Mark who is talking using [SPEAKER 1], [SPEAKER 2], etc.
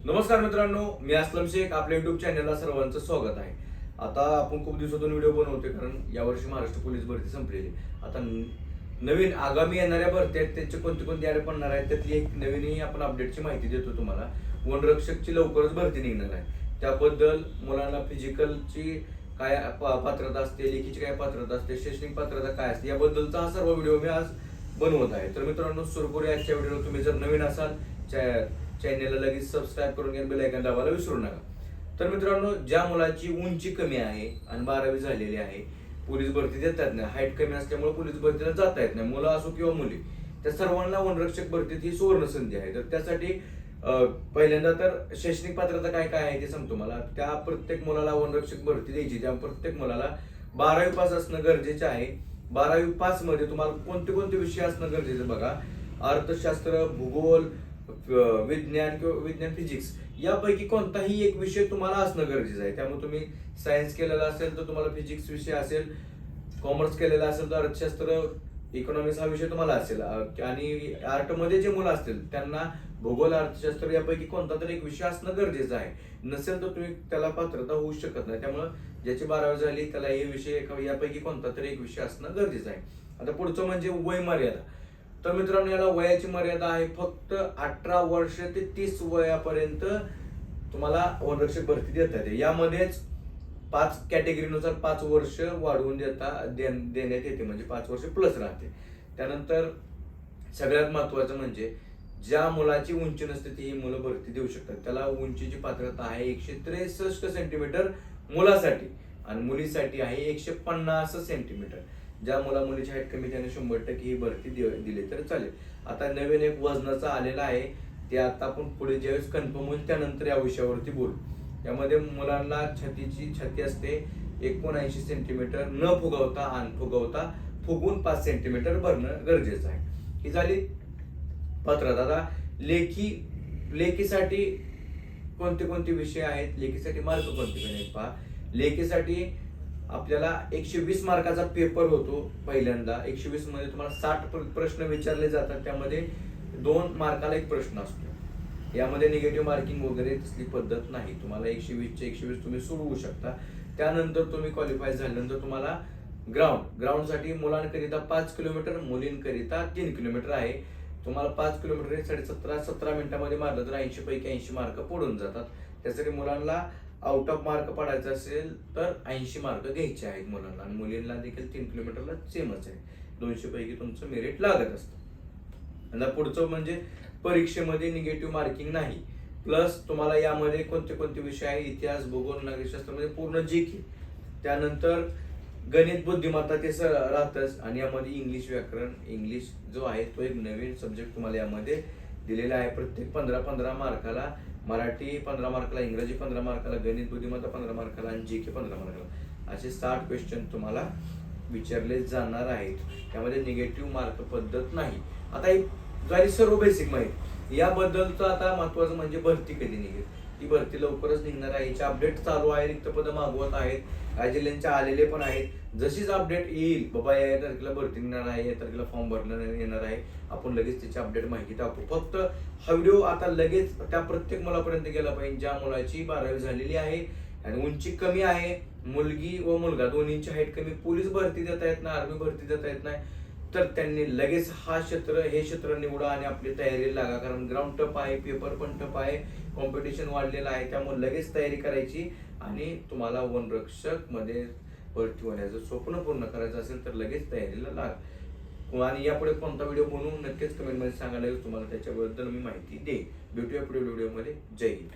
[SPEAKER 1] नमस्कार मित्रांनो, मी असलम शेख. आपल्या युट्यूब चॅनलला सर्वांचं स्वागत आहे. आता आपण खूप दिवसातून व्हिडिओ बनवतोय, कारण यावर्षी महाराष्ट्र पोलीस भरती संपलेली. आता नवीन आगामी येणाऱ्या भरती आहेत, त्यांचे कोणते कोणते ऍड पडणार आहेत, त्यातली एक नवीन आपण अपडेटची माहिती देतो तुम्हाला. वनरक्षकची लवकरच भरती निघणार आहे. त्याबद्दल मुलांना फिजिकलची काय पात्रता असते, लेखीची काय पात्रता असते, शैक्षणिक पात्रता काय असते, याबद्दलचा हा सर्व व्हिडिओ मी आज बनवत आहे. तर मित्रांनो, सुरू करूया आजच्या व्हिडिओ. तुम्ही जर नवीन असाल चॅनलला लगेच सबस्क्राईब करून घ्या, बेल आयकॉन दाबायला विसरू नका. तर मित्रांनो, ज्या मुलाची उंची कमी आहे आणि 12वी झालेली आहे, पोलीस भरती देतात नाही, हाईट कमी असल्यामुळे पोलीस भरतीला जाता येत नाही, मुलं असो किंवा मुली, त्या सर्वांना वनरक्षक भरतीत ही सुवर्ण संधी आहे. तर त्यासाठी पहिल्यांदा तर शैक्षणिक पात्रता काय काय आहे ते सांगतो मला. त्या प्रत्येक मुलाला वनरक्षक भरती द्यायची, त्या प्रत्येक मुलाला 12वी पास असणं गरजेचं आहे. 12वी पास मध्ये तुम्हाला कोणते कोणते विषय असणं गरजेचं बघा. अर्थशास्त्र, भूगोल, विज्ञान किंवा विज्ञान फिजिक्स यापैकी कोणताही एक विषय तुम्हाला असणं गरजेचं आहे. त्यामुळे तुम्ही सायन्स केलेला असेल तर तुम्हाला फिजिक्स विषय असेल, कॉमर्स केलेला असेल तर अर्थशास्त्र, इकॉनॉमिक्स हा विषय तुम्हाला असेल, आणि आर्टमध्ये जे मुलं असतील त्यांना भूगोल, अर्थशास्त्र यापैकी कोणता तरी एक विषय असणं गरजेचं आहे. नसेल तर तुम्ही त्याला पात्रता होऊ शकत नाही. त्यामुळे ज्याची 12वी झाली त्याला हे विषय यापैकी कोणता तरी एक विषय असणं गरजेचं आहे. आता पुढचं म्हणजे वय मर्यादा. तर मित्रांनो, याला वयाची मर्यादा आहे फक्त 18 वर्ष ते 30 वयापर्यंत तुम्हाला वनरक्षक भरती देता येते. यामध्येच 5 कॅटेगरीनुसार 5 वर्ष वाढवून देण्यात येते, म्हणजे 5 वर्ष प्लस राहते. त्यानंतर सगळ्यात महत्वाचं म्हणजे ज्या मुलाची उंची नसते ती मुलं भरती देऊ शकतात. त्याला उंचीची पात्रता आहे 163 सेंटीमीटर मुलासाठी आणि मुलीसाठी आहे 150 सेंटीमीटर. ज्या मुलीची हाईट कमी त्याने 100% ही भरती दिली तर चालेल. आता नवीन एक वजनाचा आलेला आहे, ते आता आपण पुढे ज्यावेळेस कन्फर्म होईल त्यानंतर या विषयावरती बोलू. त्यामध्ये मुलांना छाती असते 79 सेंटीमीटर, न फुगवता आणि फुगून 5 सेंटीमीटर भरणं गरजेचं आहे. ही झाली पात्रता. आता लेखीसाठी कोणते कोणते विषय आहेत, लेखीसाठी मार्क कोणते आहेत पहा. लेखीसाठी आपल्याला 120 मार्काचा पेपर होतो. पहिल्यांदा 120 मध्ये तुम्हाला 60 प्रश्न विचारले जातात. त्यामध्ये 2 मार्काला एक प्रश्न असतो. यामध्ये निगेटिव्ह मार्किंग वगैरे तसली पद्धत नाही. तुम्हाला 120चे 120 तुम्ही सोडवू शकता. त्यानंतर तुम्ही क्वालिफाय झाल्यानंतर तुम्हाला ग्राउंडसाठी मुलांकरिता 5 किलोमीटर, मुलींकरिता 3 किलोमीटर आहे. तुम्हाला 5 किलोमीटर 17 मिनिटांमध्ये मारलं तर 80 पैकी 80 मार्क पडून जातात. त्यासाठी मुलांना आउट ऑफ मार्क पडायचा असेल तर 80 मार्क घ्यायचे आहेत मुलांना, आणि मुलींना देखील 3 किलोमीटरला सेमच आहे. 200 पैकी तुमचं मेरिट लागत असतं. आणि पुढचं म्हणजे परीक्षेमध्ये निगेटिव्ह मार्किंग नाही. प्लस तुम्हाला यामध्ये कोणते कोणते विषय आहे, इतिहास, भूगोल, नागरिकशास्त्र म्हणजे पूर्ण जीके. त्यानंतर गणित, बुद्धिमत्ता ते राहतच, आणि यामध्ये इंग्लिश व्याकरण, इंग्लिश जो आहे तो एक नवीन सब्जेक्ट तुम्हाला यामध्ये दिलेला आहे. प्रत्येक 15 मार्काला मराठी, 15 मार्काला इंग्रजी, 15 मार्काला गणित, बुद्धिमत्ता 15 मार्काला आणि जीके 15 मार्काला, असे 60 क्वेश्चन तुम्हाला विचारले जाणार आहेत. त्यामध्ये निगेटिव्ह मार्क पद्धत नाही. आता ही झाली सर्व बेसिक माहिती. याबद्दलचं आता महत्वाचं म्हणजे भरती कधी निघेल. ती भरती लवकरच निघणार आहे. याचे अपडेट चालू आहे, रिक्त पद मागवत आहेत, काही जिल्ह्यांचे आलेले पण आहेत. जशीच अपडेट येईल, बाबा या तारखेला भरती निघणार आहे, या तारखेला फॉर्म भरणार येणार आहे, आपण लगेच त्याची अपडेट माहिती टाकू. फक्त हा व्हिडिओ आता लगेच त्या प्रत्येक मुलापर्यंत गेला पाहिजे ज्या मुलाची 12वी झालेली आहे आणि उंची कमी आहे. मुलगी व मुलगा दोन्हींची हाईट कमी, पोलीस भरती देता येत नाही, आर्मी भरती देता येत नाही, तर त्यांनी लगेच हे क्षेत्र निवडा आणि आपली तयारी लागा. कारण ग्राउंड टफ आहे, पेपर पण टफ आहे, कॉम्पिटिशन वाढलेलं आहे. त्यामुळे लगेच तयारी करायची आणि तुम्हाला वनरक्षक मध्ये भरती होण्याचं स्वप्न पूर्ण करायचं असेल तर लगेच तयारीला लागा. आणि यापुढे कोणता व्हिडिओ बनवून नक्कीच कमेंटमध्ये सांगायला, तुम्हाला त्याच्याबद्दल मी माहिती देईन. भेटूया पुढील व्हिडिओमध्ये. जय हिंद.